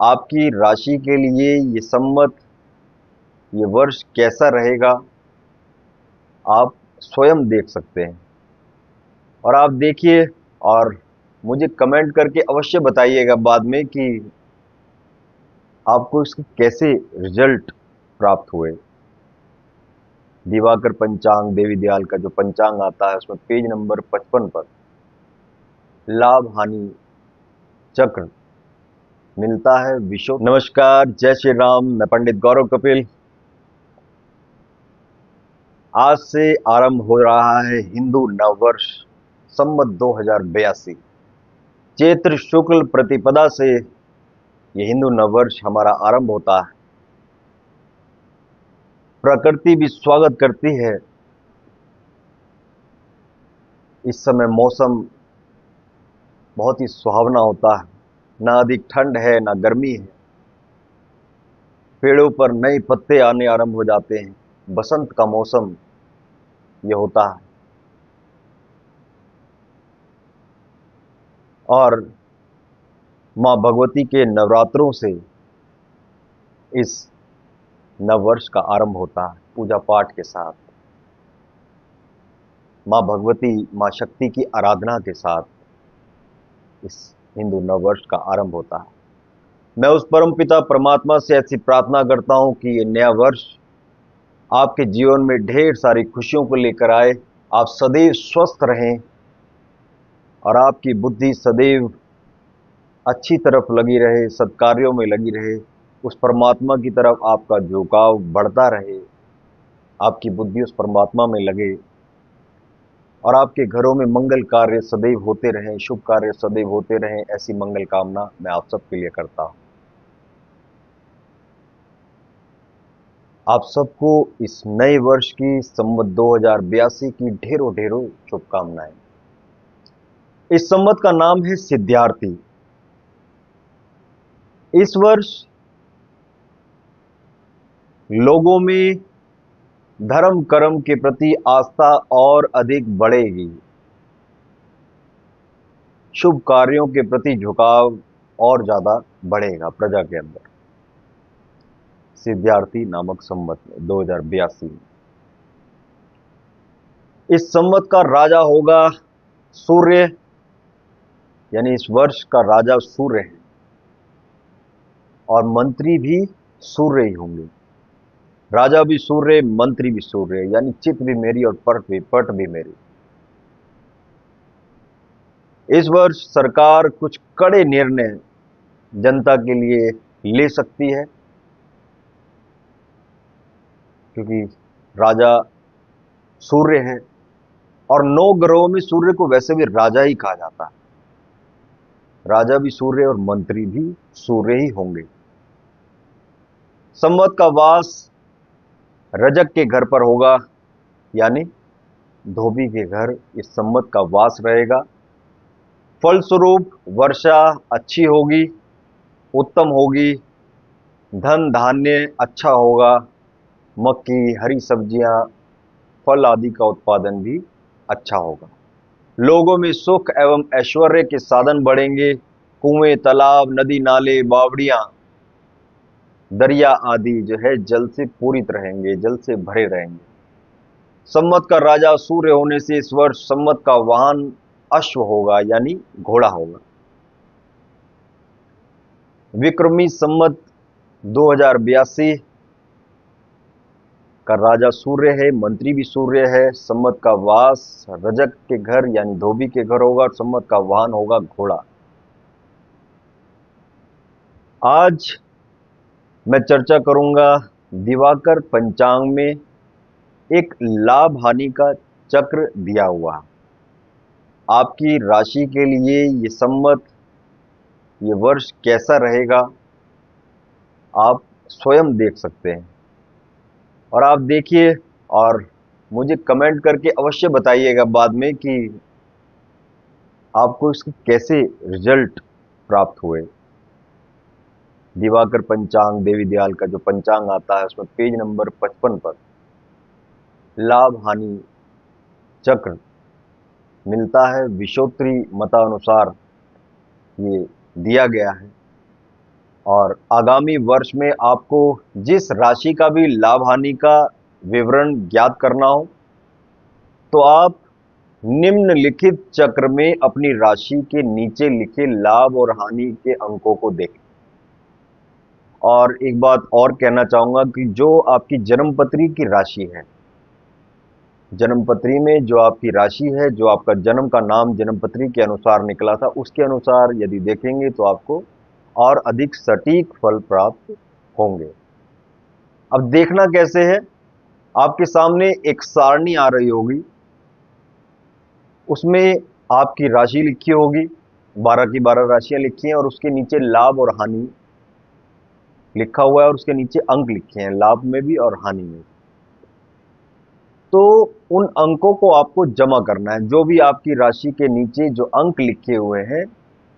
आपकी राशि के लिए ये संवत, ये वर्ष कैसा रहेगा, आप स्वयं देख सकते हैं। और आप देखिए और मुझे कमेंट करके अवश्य बताइएगा बाद में कि आपको इसके कैसे रिजल्ट प्राप्त हुए। दिवाकर पंचांग देवी दयाल का जो पंचांग आता है उसमें पेज नंबर 55 पर लाभ हानि चक्र मिलता है विश्व। नमस्कार, जय श्री राम। मैं पंडित गौरव कपिल। आज से आरंभ हो रहा है हिंदू नववर्ष संवत 2082। चैत्र शुक्ल प्रतिपदा से ये हिंदू नववर्ष हमारा आरंभ होता है। प्रकृति भी स्वागत करती है। इस समय मौसम बहुत ही सुहावना होता है, ना अधिक ठंड है ना गर्मी है। पेड़ों पर नए पत्ते आने आरंभ हो जाते हैं। बसंत का मौसम ये होता है। और माँ भगवती के नवरात्रों से इस नववर्ष का आरंभ होता है, पूजा पाठ के साथ। माँ भगवती, माँ शक्ति की आराधना के साथ इस हिंदू नववर्ष का आरंभ होता है। मैं उस परम पिता परमात्मा से ऐसी प्रार्थना करता हूं कि ये नया वर्ष आपके जीवन में ढेर सारी खुशियों को लेकर आए। आप सदैव स्वस्थ रहें और आपकी बुद्धि सदैव अच्छी तरफ लगी रहे, सत्कार्यों में लगी रहे। उस परमात्मा की तरफ आपका झुकाव बढ़ता रहे, आपकी बुद्धि उस परमात्मा में लगे और आपके घरों में मंगल कार्य सदैव होते रहें, शुभ कार्य सदैव होते रहें। ऐसी मंगल कामना मैं आप सबके लिए करता हूं। आप सबको इस नए वर्ष की संवत 2082 की ढेरों ढेरों शुभकामनाएं। इस संवत का नाम है सिद्धार्थी। इस वर्ष लोगों में धर्म कर्म के प्रति आस्था और अधिक बढ़ेगी। शुभ कार्यों के प्रति झुकाव और ज्यादा बढ़ेगा प्रजा के अंदर। सिद्धार्थी नामक संवत में 2082 में इस संवत का राजा होगा सूर्य, यानी इस वर्ष का राजा सूर्य है और मंत्री भी सूर्य ही होंगे। राजा भी सूर्य, मंत्री भी सूर्य, यानी चित भी मेरी और पट भी मेरी। इस वर्ष सरकार कुछ कड़े निर्णय जनता के लिए ले सकती है, क्योंकि राजा सूर्य है और 9 ग्रहों में सूर्य को वैसे भी राजा ही कहा जाता है। राजा भी सूर्य और मंत्री भी सूर्य ही होंगे। संवत का वास रजक के घर पर होगा, यानी धोबी के घर इस संवत का वास रहेगा। फलस्वरूप वर्षा अच्छी होगी, उत्तम होगी। धन धान्य अच्छा होगा। मक्की, हरी सब्जियां, फल आदि का उत्पादन भी अच्छा होगा। लोगों में सुख एवं ऐश्वर्य के साधन बढ़ेंगे। कुएं, तालाब, नदी नाले, बावड़ियां, दरिया आदि जो है जल से पूरित रहेंगे, जल से भरे रहेंगे। संवत का राजा सूर्य होने से इस वर्ष संवत का वाहन अश्व होगा, यानी घोड़ा होगा। विक्रमी संवत 2082 का राजा सूर्य है, मंत्री भी सूर्य है। संवत का वास रजक के घर यानी धोबी के घर होगा और संवत का वाहन होगा घोड़ा। आज मैं चर्चा करूंगा दिवाकर पंचांग में एक लाभ हानि का चक्र दिया हुआ। आपकी राशि के लिए ये संवत, ये वर्ष कैसा रहेगा, आप स्वयं देख सकते हैं। और आप देखिए और मुझे कमेंट करके अवश्य बताइएगा बाद में कि आपको इसके कैसे रिजल्ट प्राप्त हुए। दिवाकर पंचांग देवी दयाल का जो पंचांग आता है उसमें पेज नंबर 55 पर लाभ हानि चक्र मिलता है। विशोत्री मतानुसार ये दिया गया है और आगामी वर्ष में आपको जिस राशि का भी लाभ हानि का विवरण ज्ञात करना हो तो आप निम्नलिखित चक्र में अपनी राशि के नीचे लिखे लाभ और हानि के अंकों को देखें। और एक बात और कहना चाहूंगा कि जो आपकी जन्मपत्री की राशि है, जन्मपत्री में जो आपकी राशि है, जो आपका जन्म का नाम जन्मपत्री के अनुसार निकला था, उसके अनुसार यदि देखेंगे तो आपको और अधिक सटीक फल प्राप्त होंगे। अब देखना कैसे है, आपके सामने एक सारणी आ रही होगी, उसमें आपकी राशि लिखी होगी, 12 की 12 राशियां लिखी हैं और उसके नीचे लाभ और हानि लिखा हुआ है और उसके नीचे अंक लिखे हैं, लाभ में भी और हानि में। तो उन अंकों को आपको जमा करना है। जो भी आपकी राशि के नीचे जो अंक लिखे हुए हैं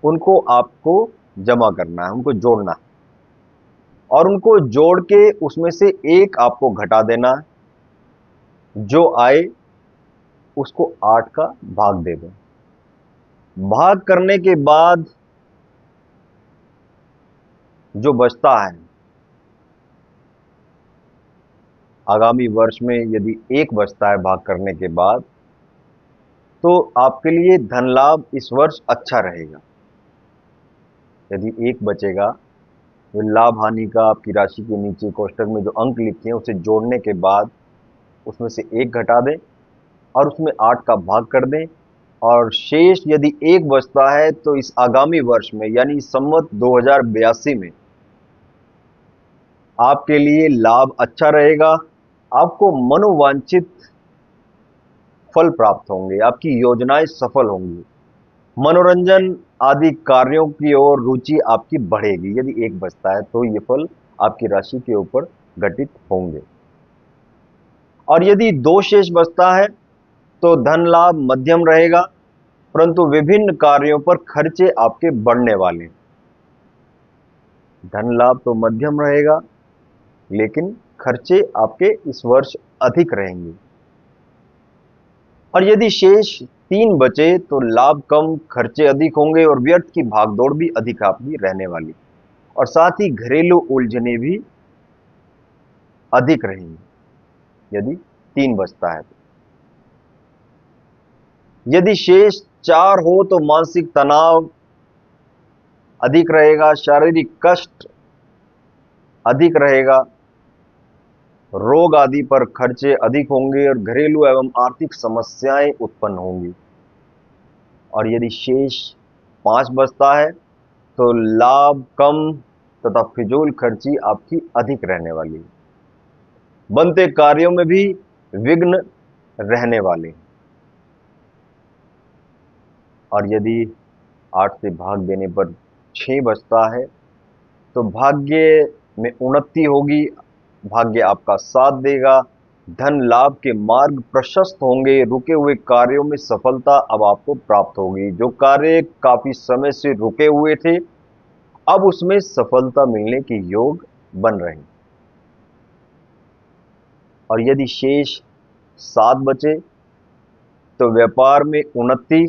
उनको आपको जमा करना है, उनको जोड़ना है और उनको जोड़ के उसमें से एक आपको घटा देना है। जो आए उसको 8 का भाग दे दें। भाग करने के बाद जो बचता है, आगामी वर्ष में यदि एक बचता है भाग करने के बाद, तो आपके लिए धन लाभ इस वर्ष अच्छा रहेगा। यदि एक बचेगा, जो लाभ हानि का आपकी राशि के नीचे कोष्ठक में जो अंक लिखे हैं उसे जोड़ने के बाद उसमें से एक घटा दें और उसमें 8 का भाग कर दें और शेष यदि एक बचता है तो इस आगामी वर्ष में यानी संवत 2082 में आपके लिए लाभ अच्छा रहेगा। आपको मनोवांछित फल प्राप्त होंगे, आपकी योजनाएं सफल होंगी, मनोरंजन आदि कार्यों की ओर रुचि आपकी बढ़ेगी। यदि एक बचता है तो ये फल आपकी राशि के ऊपर घटित होंगे। और यदि दो शेष बचता है तो धन लाभ मध्यम रहेगा, परंतु विभिन्न कार्यों पर खर्चे आपके बढ़ने वाले हैं। धन लाभ तो मध्यम रहेगा लेकिन खर्चे आपके इस वर्ष अधिक रहेंगे। और यदि शेष 3 बचे तो लाभ कम, खर्चे अधिक होंगे और व्यर्थ की भागदौड़ भी अधिक आपकी रहने वाली, और साथ ही घरेलू उलझने भी अधिक रहेंगी यदि 3 बचता है तो। यदि शेष 4 हो तो मानसिक तनाव अधिक रहेगा, शारीरिक कष्ट अधिक रहेगा, रोग आदि पर खर्चे अधिक होंगे और घरेलू एवं आर्थिक समस्याएं उत्पन्न होंगी। और यदि शेष 5 बचता है तो लाभ कम तथा फिजूल खर्ची आपकी अधिक रहने वाली है। बनते कार्यों में भी विघ्न रहने वाले हैं। और यदि 8 से भाग देने पर 6 बचता है तो भाग्य में उन्नति होगी, भाग्य आपका साथ देगा, धन लाभ के मार्ग प्रशस्त होंगे, रुके हुए कार्यों में सफलता अब आपको प्राप्त होगी। जो कार्य काफी समय से रुके हुए थे अब उसमें सफलता मिलने के योग बन रहे हैं। और यदि शेष 7 बचे तो व्यापार में उन्नति,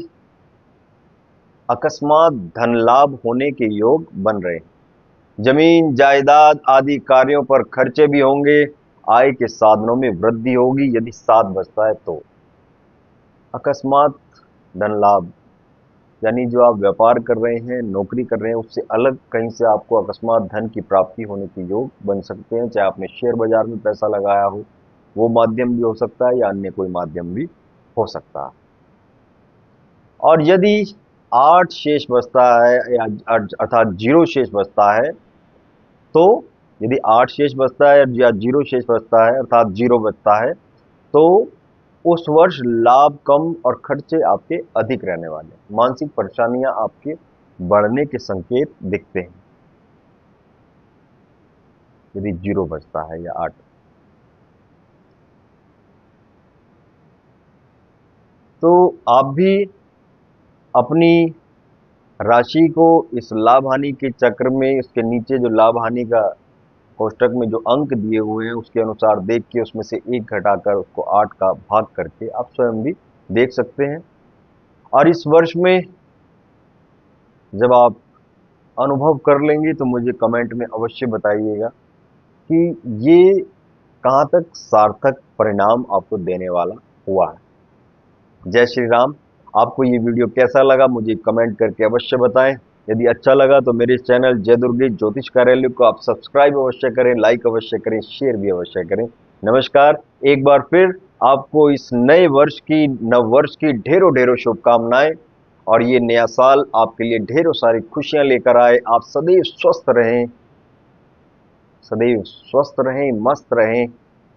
अकस्मात धन लाभ होने के योग बन रहे हैं। जमीन जायदाद आदि कार्यों पर खर्चे भी होंगे, आय के साधनों में वृद्धि होगी। यदि 7 बचता है तो अकस्मात धन लाभ, यानी जो आप व्यापार कर रहे हैं, नौकरी कर रहे हैं, उससे अलग कहीं से आपको अकस्मात धन की प्राप्ति होने के योग बन सकते हैं। चाहे आपने शेयर बाजार में पैसा लगाया हो, वो माध्यम भी हो सकता है या अन्य कोई माध्यम भी हो सकता है। और यदि 8 शेष बचता है या अर्थात 0 शेष बचता है, तो यदि 8 शेष बचता है या 0 शेष बचता है अर्थात 0 बचता है तो उस वर्ष लाभ कम और खर्चे आपके अधिक रहने वाले हैं। मानसिक परेशानियां आपके बढ़ने के संकेत दिखते हैं यदि 0 बचता है या 8। तो आप भी अपनी राशि को इस लाभ हानि के चक्र में, इसके नीचे जो लाभ हानि का कोष्ठक में जो अंक दिए हुए हैं उसके अनुसार देख के उसमें से एक घटाकर उसको 8 का भाग करके आप स्वयं भी देख सकते हैं। और इस वर्ष में जब आप अनुभव कर लेंगे तो मुझे कमेंट में अवश्य बताइएगा कि ये कहाँ तक सार्थक परिणाम आपको देने वाला हुआ है। जय श्री राम। आपको ये वीडियो कैसा लगा मुझे कमेंट करके अवश्य बताएं। यदि अच्छा लगा तो मेरे चैनल जय दुर्गे ज्योतिष कार्यालय को आप सब्सक्राइब अवश्य करें, लाइक अवश्य करें, शेयर भी अवश्य करें। नमस्कार। एक बार फिर आपको इस नए वर्ष की, नव वर्ष की ढेरों ढेरों शुभकामनाएं, और ये नया साल आपके लिए ढेरों सारी खुशियां लेकर आए। आप सदैव स्वस्थ रहें, सदैव स्वस्थ रहें, मस्त रहें,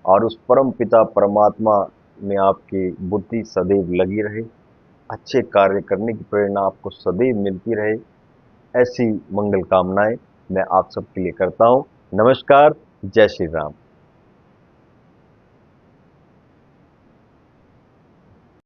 और उस परम पिता परमात्मा में आपकी बुद्धि सदैव लगी रहे, अच्छे कार्य करने की प्रेरणा आपको सदैव मिलती रहे। ऐसी मंगल कामनाएं मैं आप सबके लिए करता हूं। नमस्कार। जय श्री राम।